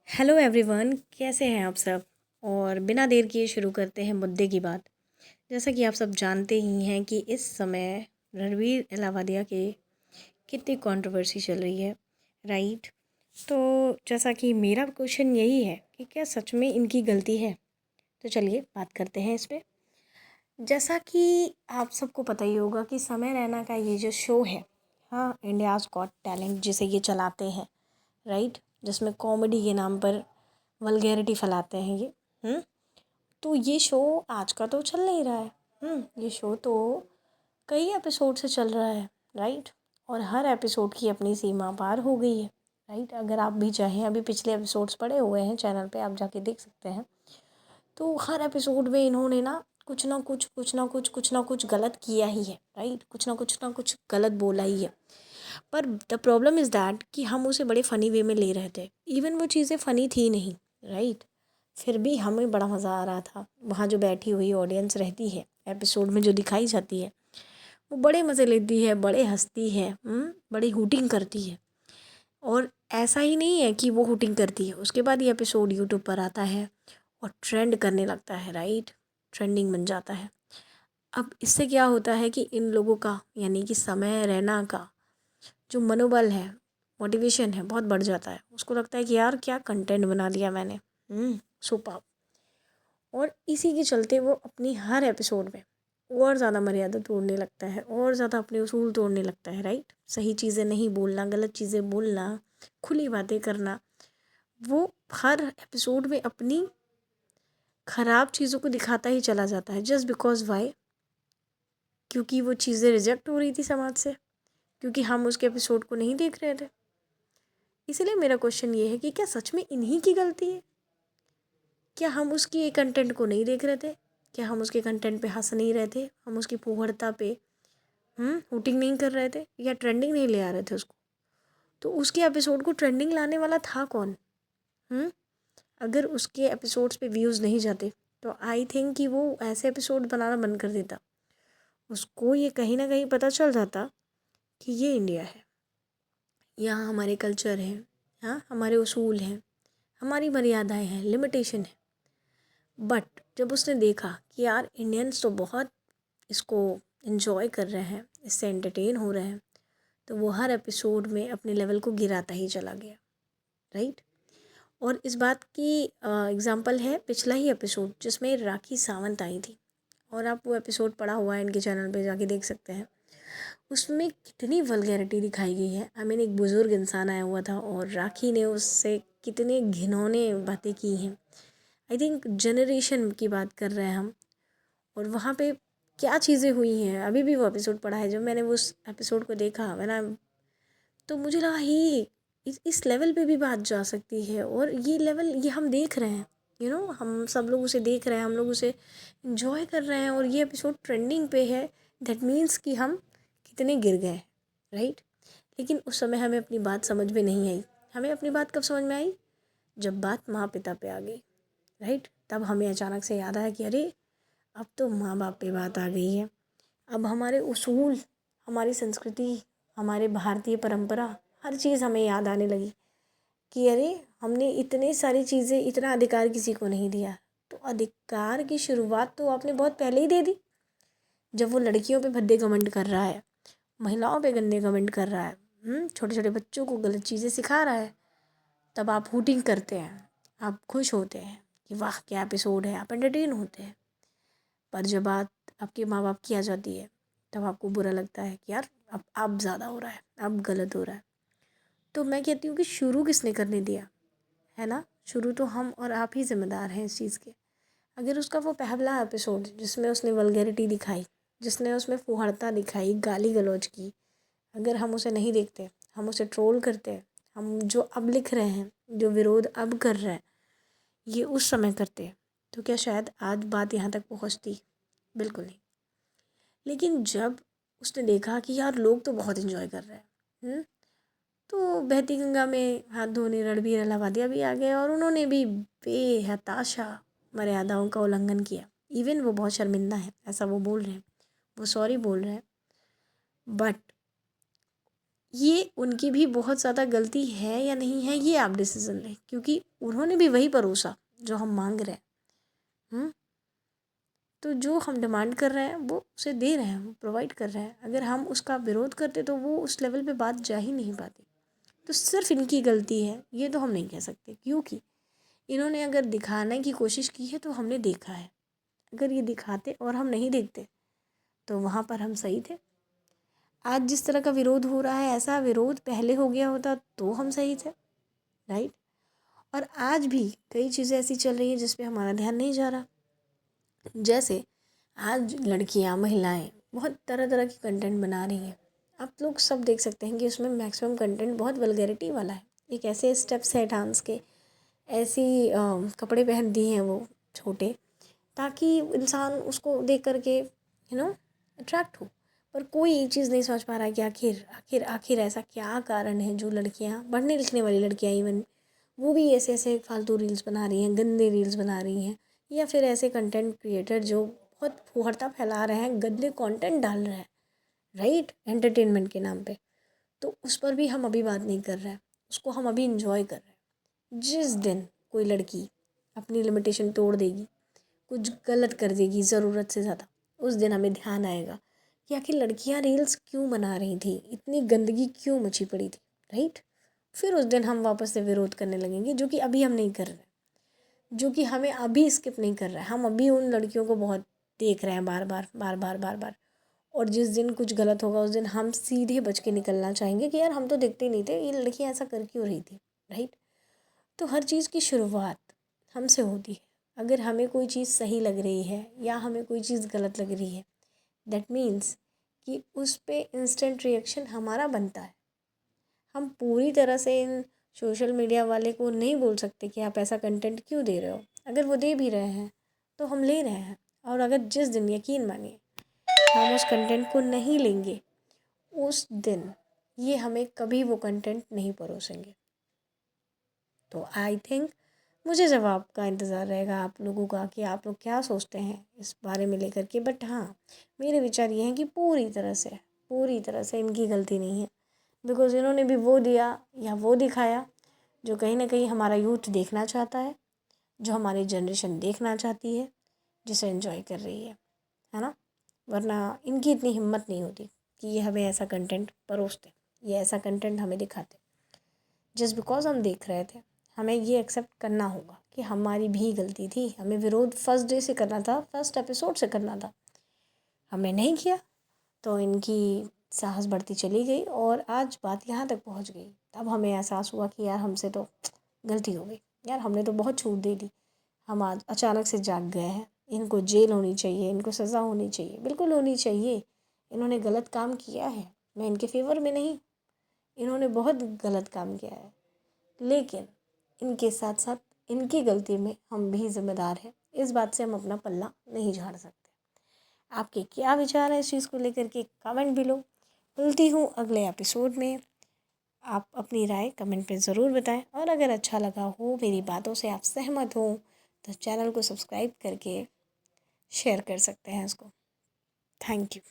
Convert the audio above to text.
Hello everyone, कैसे हैं आप सब। और बिना देर किए शुरू करते हैं मुद्दे की बात। जैसा कि आप सब जानते ही हैं कि इस समय रणवीर इलाहाबादिया के कितनी कंट्रोवर्सी चल रही है, राइट। तो जैसा कि मेरा क्वेश्चन यही है कि क्या सच में इनकी गलती है। तो चलिए बात करते हैं इस पर। जैसा कि आप सबको पता ही होगा कि समय रैना का ये जो शो है, हाँ, इंडियाज़ गॉट टैलेंट जिसे ये चलाते हैं, राइट, जिसमें कॉमेडी के नाम पर वल्गैरिटी फैलाते हैं ये। तो ये शो आज का तो चल नहीं रहा है। ये शो तो कई एपिसोड से चल रहा है, राइट। और हर एपिसोड की अपनी सीमा पार हो गई है, राइट। अगर आप भी चाहें, अभी पिछले एपिसोड्स पड़े हुए हैं चैनल पे, आप जाके देख सकते हैं। तो हर एपिसोड में इन्होंने ना कुछ गलत किया ही है, राइट। कुछ गलत बोला ही है। पर द प्रॉब्लम इज़ दैट कि हम उसे बड़े फ़नी वे में ले रहे थे। इवन वो चीज़ें फ़नी थी नहीं, राइट। फिर भी हमें बड़ा मज़ा आ रहा था। वहाँ जो बैठी हुई ऑडियंस रहती है, एपिसोड में जो दिखाई जाती है, वो बड़े मज़े लेती है, बड़े हंसती है, बड़ी हूटिंग करती है। और ऐसा ही नहीं है कि वो हूटिंग करती है, उसके बाद ये एपिसोड यूट्यूब पर आता है और ट्रेंड करने लगता है, राइट। ट्रेंडिंग बन जाता है। अब इससे क्या होता है कि इन लोगों का, यानी कि समय रैना का जो मनोबल है, मोटिवेशन है, बहुत बढ़ जाता है। उसको लगता है कि यार क्या कंटेंट बना दिया मैंने, सुपर। और इसी के चलते वो अपनी हर एपिसोड में और ज़्यादा मर्यादा तोड़ने लगता है, और ज़्यादा अपने उसूल तोड़ने लगता है, राइट। सही चीज़ें नहीं बोलना, गलत चीज़ें बोलना, खुली बातें करना। वो हर एपिसोड में अपनी ख़राब चीज़ों को दिखाता ही चला जाता है। जस्ट बिकॉज वाई, क्योंकि वो चीज़ें रिजेक्ट हो रही थी समाज से, क्योंकि हम उसके एपिसोड को नहीं देख रहे थे। इसलिए मेरा क्वेश्चन ये है कि क्या सच में इन्हीं की गलती है। क्या हम उसकी कंटेंट को नहीं देख रहे थे? क्या हम उसके कंटेंट पे हंस नहीं रहे थे? हम उसकी फूहड़ता पे हूटिंग नहीं कर रहे थे, या ट्रेंडिंग नहीं ले आ रहे थे उसको? तो उसके एपिसोड को ट्रेंडिंग लाने वाला था कौन? अगर उसके एपिसोड्स पे व्यूज़ नहीं जाते तो आई थिंक कि वो ऐसे एपिसोड बनाना बंद कर देता। उसको ये कहीं ना कहीं पता चल जाता कि ये इंडिया है, यहाँ हमारे कल्चर हैं, हाँ, हमारे उसूल हैं, हमारी मर्यादाएं हैं, लिमिटेशन है। बट जब उसने देखा कि यार इंडियंस तो बहुत इसको इन्जॉय कर रहे हैं, इससे एंटरटेन हो रहे हैं, तो वो हर एपिसोड में अपने लेवल को गिराता ही चला गया, राइट। और इस बात की एग्ज़ाम्पल है पिछला ही एपिसोड जिसमें राखी सावंत आई थी। और आप वो एपिसोड पड़ा हुआ है इनके चैनल पे, जाके देख सकते हैं। उसमें कितनी वल्गैरिटी दिखाई गई है। आई मीन, एक बुज़ुर्ग इंसान आया हुआ था और राखी ने उससे कितने घिनौने बातें की हैं। आई थिंक जनरेशन की बात कर रहे हैं हम। और वहाँ पे क्या चीज़ें हुई हैं, अभी भी वो एपिसोड पड़ा है। जब मैंने उस एपिसोड को देखा मैंने, तो मुझे लगा ही इस लेवल पे भी बात जा सकती है। और ये लेवल, ये हम देख रहे हैं, हम सब लोग उसे देख रहे हैं, हम लोग उसे इंजॉय कर रहे हैं, और ये एपिसोड ट्रेंडिंग पे है। दैट मीन्स कि हम कितने गिर गए, राइट। लेकिन उस समय हमें अपनी बात समझ में नहीं आई। हमें अपनी बात कब समझ में आई? जब बात माँ पिता पे आ गई, राइट। तब हमें अचानक से याद आया कि अरे, अब तो माँ बाप पे बात आ गई है। अब हमारे उसूल, हमारी संस्कृति, हमारे भारतीय परंपरा, हर चीज़ हमें याद आने लगी कि अरे, हमने इतने सारी चीज़ें, इतना अधिकार किसी को नहीं दिया। तो अधिकार की शुरुआत तो आपने बहुत पहले ही दे दी। जब वो लड़कियों पे भद्दे कमेंट कर रहा है, महिलाओं पे गंदे कमेंट कर रहा है, छोटे छोटे बच्चों को गलत चीज़ें सिखा रहा है, तब आप हूटिंग करते हैं, आप खुश होते हैं कि वाह क्या एपिसोड है, आप एंटरटेन होते हैं। पर जब बात आपके माँ बाप की आ जाती है, तब आपको बुरा लगता है कि यार अब ज़्यादा हो रहा है, अब गलत हो रहा है। तो मैं कहती हूँ कि शुरू किसने करने दिया, है ना। शुरू तो हम और आप ही ज़िम्मेदार हैं इस चीज़ के। अगर उसका वो पहला एपिसोड जिसमें उसने वल्गैरिटी दिखाई, जिसने उसमें फुहड़ता दिखाई, गाली गलौज की, अगर हम उसे नहीं देखते, हम उसे ट्रोल करते, हम जो अब लिख रहे हैं, जो विरोध अब कर रहे हैं, ये उस समय करते, तो क्या शायद आज बात यहाँ तक पहुँचती? बिल्कुल नहीं। लेकिन जब उसने देखा कि यार लोग तो बहुत इन्जॉय कर रहे हैं, तो बहती गंगा में हाथ धोने रणबीर इलाहाबादिया भी आ गए, और उन्होंने भी बेहताशा मर्यादाओं का उल्लंघन किया। इवन वो बहुत शर्मिंदा है, ऐसा वो बोल रहे हैं, वो सॉरी बोल रहे हैं। बट ये उनकी भी बहुत ज़्यादा गलती है या नहीं है, ये आप डिसीज़न लें, क्योंकि उन्होंने भी वही परोसा जो हम मांग रहे हैं। तो जो हम डिमांड कर रहे हैं वो उसे दे रहे हैं, वो प्रोवाइड कर रहे हैं। अगर हम उसका विरोध करते तो वो उस लेवल पे बात जा ही नहीं पाती। तो सिर्फ इनकी गलती है ये तो हम नहीं कह सकते, क्योंकि इन्होंने अगर दिखाने की कोशिश की है तो हमने देखा है। अगर ये दिखाते और हम नहीं देखते तो वहाँ पर हम सही थे। आज जिस तरह का विरोध हो रहा है, ऐसा विरोध पहले हो गया होता तो हम सही थे, राइट। और आज भी कई चीज़ें ऐसी चल रही हैं जिस पे हमारा ध्यान नहीं जा रहा। जैसे आज लड़कियां, महिलाएं बहुत तरह तरह की कंटेंट बना रही हैं। आप लोग सब देख सकते हैं कि उसमें मैक्सिमम कंटेंट बहुत वल्गैरिटी वाला है। एक ऐसे स्टेप्स है डांस के, ऐसी कपड़े पहन दिए हैं वो छोटे, ताकि इंसान उसको देख करके अट्रैक्ट हो। पर कोई एक चीज़ नहीं समझ पा रहा है कि आखिर आखिर आखिर ऐसा क्या कारण है जो लड़कियां, पढ़ने लिखने वाली लड़कियां इवन, वो भी ऐसे ऐसे फालतू रील्स बना रही हैं, गंदे रील्स बना रही हैं। या फिर ऐसे कंटेंट क्रिएटर जो बहुत फुहड़ता फैला रहे हैं, गंदे कंटेंट डाल रहे हैं, राइट, एंटरटेनमेंट के नाम पे। तो उस पर भी हम अभी बात नहीं कर रहे हैं, उसको हम अभी इंजॉय कर रहे हैं। जिस दिन कोई लड़की अपनी लिमिटेशन तोड़ देगी, कुछ गलत कर देगी ज़रूरत से ज़्यादा, उस दिन हमें ध्यान आएगा कि आखिर लड़कियां रील्स क्यों बना रही थी, इतनी गंदगी क्यों मची पड़ी थी, राइट। फिर उस दिन हम वापस से विरोध करने लगेंगे, जो कि अभी हम नहीं कर रहे, जो कि हमें अभी स्किप नहीं कर रहा है। हम अभी उन लड़कियों को बहुत देख रहे हैं, बार बार बार बार बार बार। और जिस दिन कुछ गलत होगा उस दिन हम सीधे बच के निकलना चाहेंगे कि यार हम तो देखते ही नहीं थे, ये लड़कियाँ ऐसा कर क्यों रही थी, राइट। तो हर चीज़ की शुरुआत हमसे होती है। अगर हमें कोई चीज़ सही लग रही है या हमें कोई चीज़ गलत लग रही है, दैट मीन्स कि उस पे इंस्टेंट रिएक्शन हमारा बनता है। हम पूरी तरह से इन सोशल मीडिया वाले को नहीं बोल सकते कि आप ऐसा कंटेंट क्यों दे रहे हो। अगर वो दे भी रहे हैं तो हम ले रहे हैं। और अगर जिस दिन, यकीन मानिए, हम उस कंटेंट को नहीं लेंगे, उस दिन ये हमें कभी वो कंटेंट नहीं परोसेंगे। तो आई थिंक मुझे जवाब का इंतज़ार रहेगा आप लोगों का कि आप लोग क्या सोचते हैं इस बारे में लेकर के। बट हाँ, मेरे विचार ये हैं कि पूरी तरह से इनकी गलती नहीं है। बिकॉज़ इन्होंने भी वो दिया या वो दिखाया जो कहीं ना कहीं हमारा यूथ देखना चाहता है, जो हमारी जनरेशन देखना चाहती है, जिसे एंजॉय कर रही है ना। वरना इनकी इतनी हिम्मत नहीं होती कि ये हमें ऐसा कंटेंट परोसते, ये ऐसा कंटेंट हमें दिखाते। जस्ट बिकॉज हम देख रहे थे, हमें ये एक्सेप्ट करना होगा कि हमारी भी गलती थी। हमें विरोध फर्स्ट डे से करना था, फर्स्ट एपिसोड से करना था, हमने नहीं किया। तो इनकी साहस बढ़ती चली गई और आज बात यहाँ तक पहुँच गई। तब हमें एहसास हुआ कि यार हमसे तो गलती हो गई, यार हमने तो बहुत छूट दे दी। हम आज अचानक से जाग गए हैं। इनको जेल होनी चाहिए, इनको सज़ा होनी चाहिए, बिल्कुल होनी चाहिए। इन्होंने गलत काम किया है, मैं इनके फेवर में नहीं, इन्होंने बहुत गलत काम किया है। लेकिन इनके साथ साथ इनकी गलती में हम भी ज़िम्मेदार हैं। इस बात से हम अपना पल्ला नहीं झाड़ सकते। आपके क्या विचार है इस चीज़ को लेकर के, कमेंट बिलो। मिलती हूँ अगले एपिसोड में। आप अपनी राय कमेंट पे ज़रूर बताएं। और अगर अच्छा लगा हो, मेरी बातों से आप सहमत हो, तो चैनल को सब्सक्राइब करके शेयर कर सकते हैं इसको। Thank you.